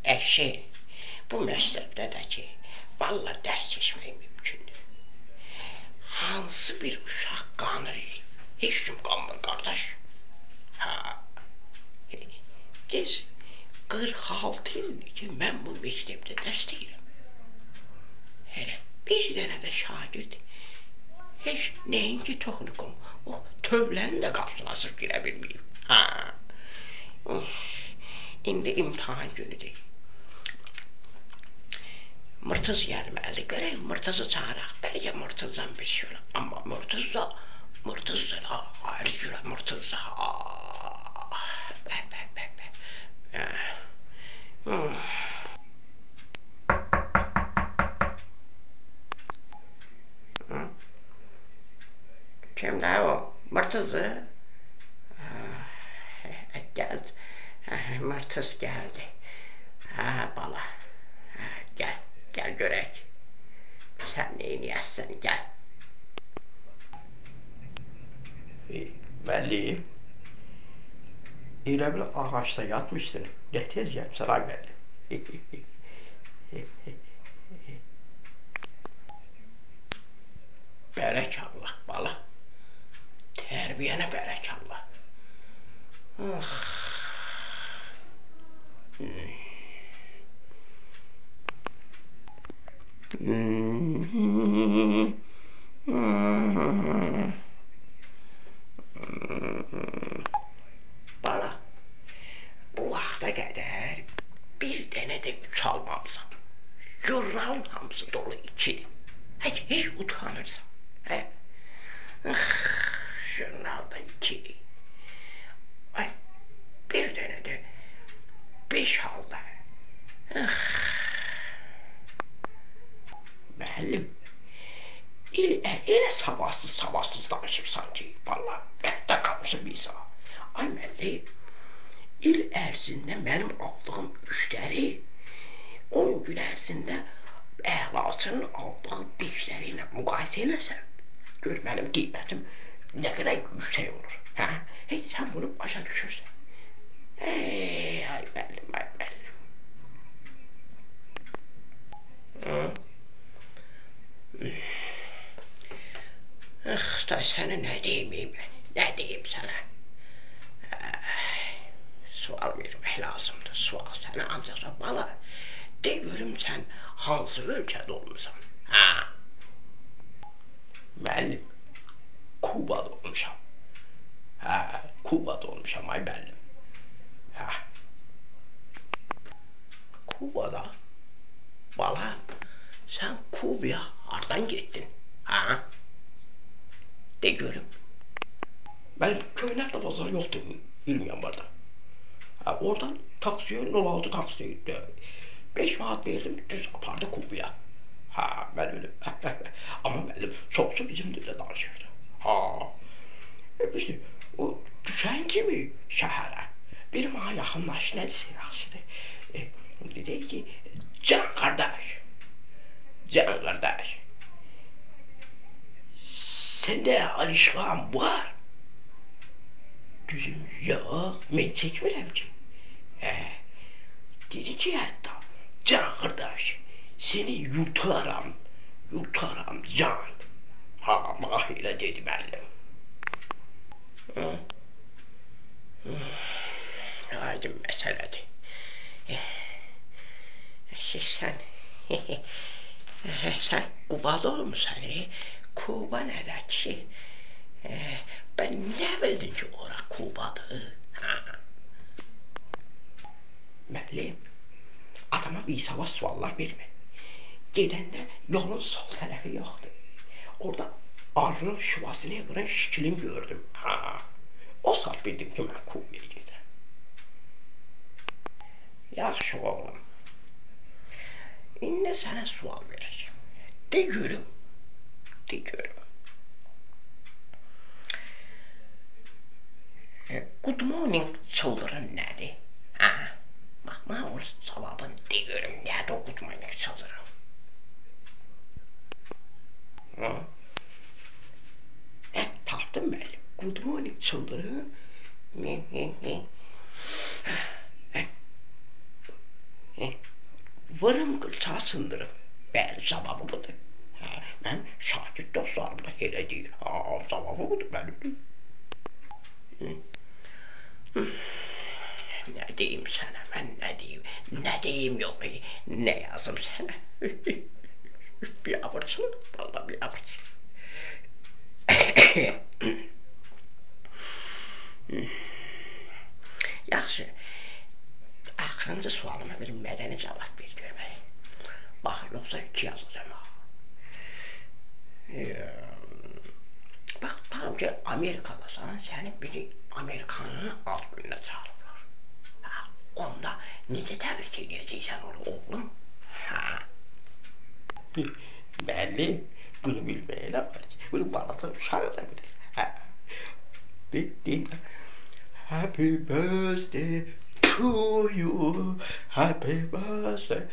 Əşi, bu məktəbdə də ki, valla dərs keçmək mümkündür. Hansı bir uşaq qanır, heç kim qanmır, qardaş. Gez, 46 ildir ki, mən bu məktəbdə dərs deyirəm. Hələ bir dənə də şagird, heç neyinki toxunukum, o tövlənin də qapısını açıb girə bilməyib. İndi imtihan günüdür. Murtuz gəlməli, görək Murtuzu çağıraq, bəlkə Murtuzdan bir şey olur. Amma Murtuz da, ayrı cürə Murtuz da. Kimdə o? Murtuzdur? Gəldi. Murtuz gəldi. Bala. Gəl görək. Sən neyniyəsən, gəl. Müəllim, elə bil ağaçda yatmışsın. Ne tez gəlmişsən, ay müəllim. Bərəkallah, bala. Tərbiyənə bərəkallah. Bala, bu vaxta qədər bir dənə də üç almamısan. Jurnalın hamısı dolu ikidir. Heç utanırsan. Jurnalda ikidir. Bir dənə də 5 aldı. Müəllim, elə sabahsız danışırsan ki, valla bəhdə qalmışım bir zaman. Ay müəllim, il ərzində mənim aldığım müştəri 10 gün ərzində əlasının aldığı beşləri ilə müqayisə eləsən, gör mənim qiymətim nə qədər yüksək olur. Heç sən bunu başa düşürsən. Ay müəllim, ay müəllim. Da sənə nə deyim, nə deyim sənə? Sual vermək lazımdır, sual sənə ancaq bala. De görüm sən hansı ölkədə olmuşsan? Müəllim, Kubada olmuşam. Kubada olmuşam, ay müəllim. Kubada? Bala, sən Kubaya hardan getdin? De görüm. Mənim köynəkdə bazar yoxdur, bilməyəm burada. Oradan taksiyə, 06 taksiyə 5 manat verdim, düz apardı Kubaya. Müəllim, amma müəllim çoxsu bizim dildə danışırdı. Biz o düşən kimi şəhərə bir mənə yaxınlaşdı, nədirsə yaxşıdır. Dedi ki, can qardaş, səndə alışqan var. Düzüm, yox, mən çəkmirəm ki. Dedi ki, hətta, can qardaş, səni yutaram can. Mənə elə dedi müəllim. Aydın məsələdir. Sən Kubada olmuşsan, Kuba nədə ki? Ben nə bildin ki, ora Kubadır? Müəllim, adama bir savaş suallar vermə. Gedəndə yolun sol tərəfi yoxdur. Orada Arnold Schwarzenegger'ın şiklini gördüm. O saat bildim ki, mən Kubaya gedirəm. Yaxşı oğlum. İndi sənə sual verəcəm. De görüm. Good morning children nədir? Baxma o cavabın de görüm nədir o good morning children? Tapdım müəllim. Good morning children. vırımqılça sındırıb. Bəli, cavabı budur. Hə, mən şagird dostlarım da elə deyir. Ha, cavabı budur mənim. Nə deyim sənə, mən nə deyim? Nə deyim yox, nə yazım sənə? Biabırçılıq, vallahi biabırçılıq. Yaxşı, axırıncı sualıma bir mədəni cavab ver görmək. Bax, yoxsa 2 yazacağım ha. Bax, baxım ki, Amerikadasan, səni biri Amerikanın alt gününə çağırırlar. Onda necə təbrik edəcəksən onu, oğlum? Bəli, bunu bilməyə nə var ki? Bunu balata uşağı da bilir. Deyim də, Happy birthday to you, happy birthday